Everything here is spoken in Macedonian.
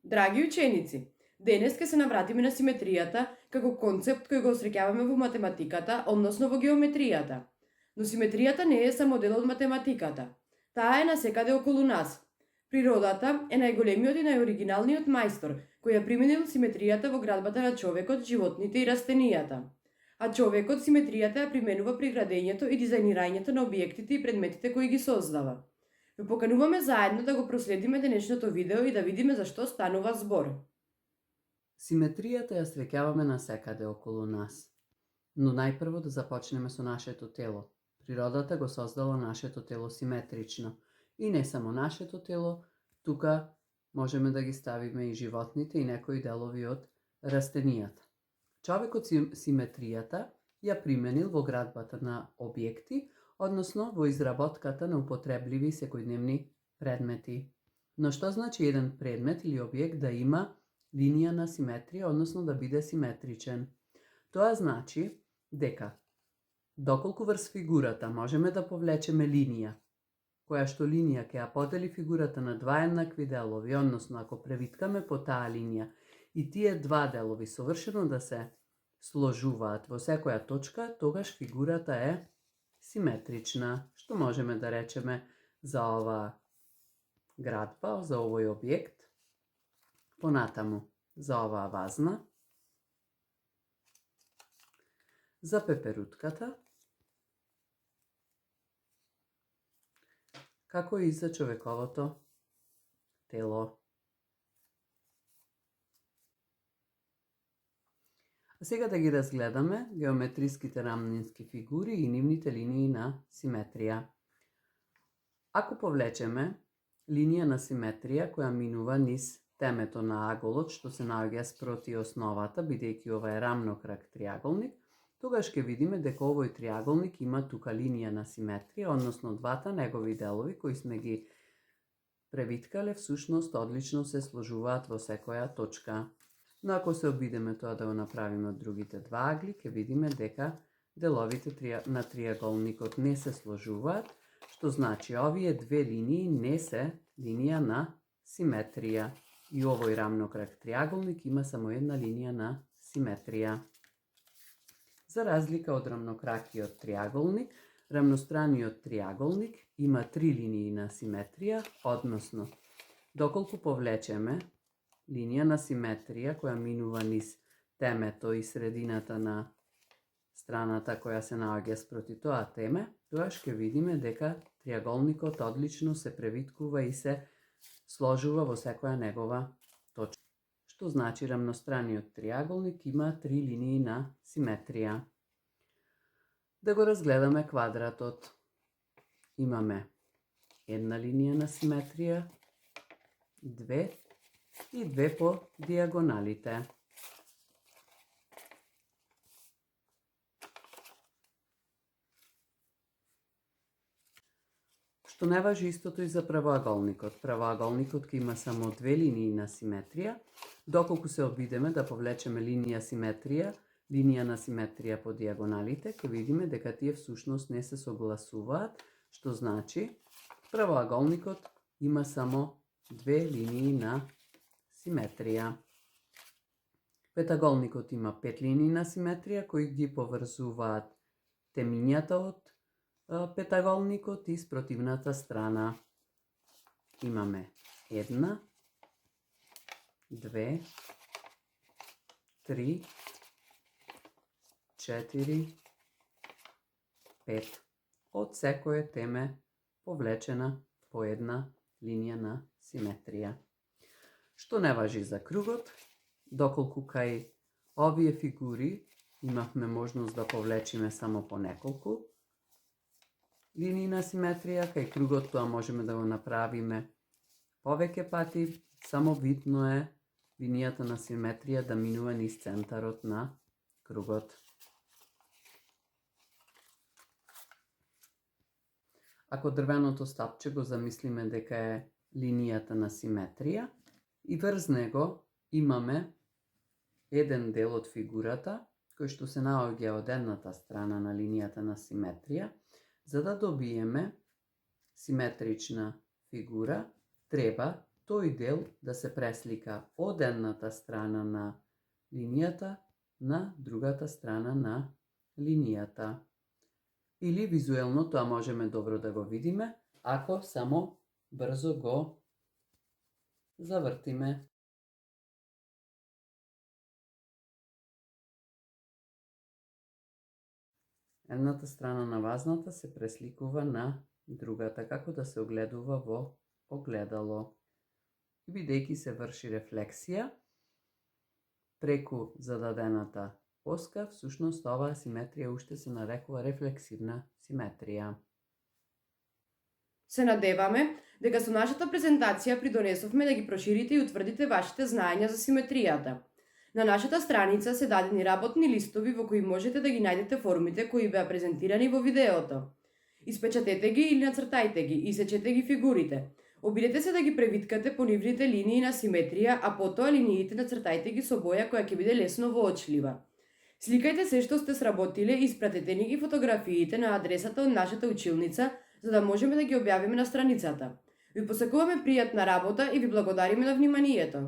Драги ученици, денес ќе се навратиме на симетријата како концепт кој го осреќаваме во математиката, односно во геометријата. Но симетријата не е само дел од математиката. Таа е насекаде околу нас. Природата е најголемиот и најоригиналниот мајстор кој ја применил симетријата во градбата на човекот, животните и растенијата. А човекот симетријата ја применува при градењето и дизајнирањето на објектите и предметите кои ги создава. Ве покануваме заедно да го проследиме денешното видео и да видиме за што станува збор. Симетријата ја среќаваме насекаде околу нас. Но најпрво да започнеме со нашето тело. Природата го создала нашето тело симетрично. И не само нашето тело, тука можеме да ги ставиме и животните и некои делови од растенијата. Човекот симетријата ја применил во градбата на објекти, односно во изработката на употребливи секојдневни предмети. Но што значи еден предмет или објект да има линија на симетрија, односно да биде симетричен? Тоа значи дека доколку врз фигурата можеме да повлечеме линија, која што линија ќе ја подели фигурата на два еднакви делови, односно ако превиткаме по таа линија и тие два делови совршено да се сложуваат во секоја точка, тогаш фигурата е симетрична. Што можеме да речеме за оваа градба, за овој објект? Понатаму, за оваа вазна, за пеперутката, како и за човековото тело. А сега да ги разгледаме геометриските рамнински фигури и нивните линии на симетрија. Ако повлечеме линија на симетрија која минува низ темето на аголот, што се наоѓа спроти основата, бидејќи ова е рамнокраг триаголник, тогаш ќе видиме дека овој триаголник има тука линија на симетрија, односно двата негови делови кои сме ги превиткале, всушност одлично се сложуваат во секоја точка. Но ако се обидеме тоа да го направиме од другите два агли, ќе видиме дека деловите на триаголникот не се сложуваат, што значи овие две линии не се линија на симетрија. И овој рамнокраг триаголник има само една линија на симетрија. За разлика од рамнокракиот триаголник, рамностраниот триаголник има три линии на симетрија, односно, доколку повлечеме линија на симетрија која минува низ темето и средината на страната која се наоѓа спроти тоа теме, тогаш ќе видиме дека триаголникот одлично се превиткува и се сложува во секоја негова точка. Што значи рамностраниот триаголник има три линии на симетрија. Да го разгледаме квадратот. Имаме една линија на симетрија, две и две по диагоналите. Што не важи истото и за правоаголникот. Правоаголникот ќе има само две линии на симетрија, доколку се обидеме да повлечеме линија на симетрија по диагоналите, ќе видиме дека тие всушност не се согласуваат, што значи правоаголникот има само две линии на симетрија. Петаголникот има пет линии на симетрија кои ги поврзуваат темињата од петаголникот и спротивната страна. Имаме една, две, три, четири, пет. Од секоја теме повлечена по една линија на симетрија. Што не важи за кругот, доколку кај овие фигури имавме можност да повлечиме само по неколку линии на симетрија, кај кругот тоа можеме да го направиме повеќе пати, само видно е линијата на симетрија да минува низ центарот на кругот. Ако дрвеното стапче го замислиме дека е линијата на симетрија и врз него имаме еден дел од фигурата кој што се наоѓа од едната страна на линијата на симетрија, за да добиеме симетрична фигура, треба тој дел да се преслика од едната страна на линијата на другата страна на линијата. Или визуелно тоа можеме добро да го видиме, ако само брзо го завртиме. Едната страна на вазната се пресликува на другата, како да се огледува во огледало. И бидејќи се врши рефлексија преку зададената оска, всушност оваа симетрија уште се нарекува рефлексивна симетрија. Се надеваме дека со нашата презентација придонесовме да ги проширите и утврдите вашите знаења за симетријата. На нашата страница се дадени работни листови во кои можете да ги најдете формите кои беа презентирани во видеото. Испечатете ги или нацртајте ги, исечете ги фигурите. Обидете се да ги превиткате по нивните линии на симетрија, а потоа линиите нацртајте ги со боја која ќе биде лесно воочлива. Сликајте се што сте сработиле и испратете ни ги фотографиите на адресата од нашата училница, за да можеме да ги објавиме на страницата. Ви посакуваме пријатна работа и ви благодариме на вниманието.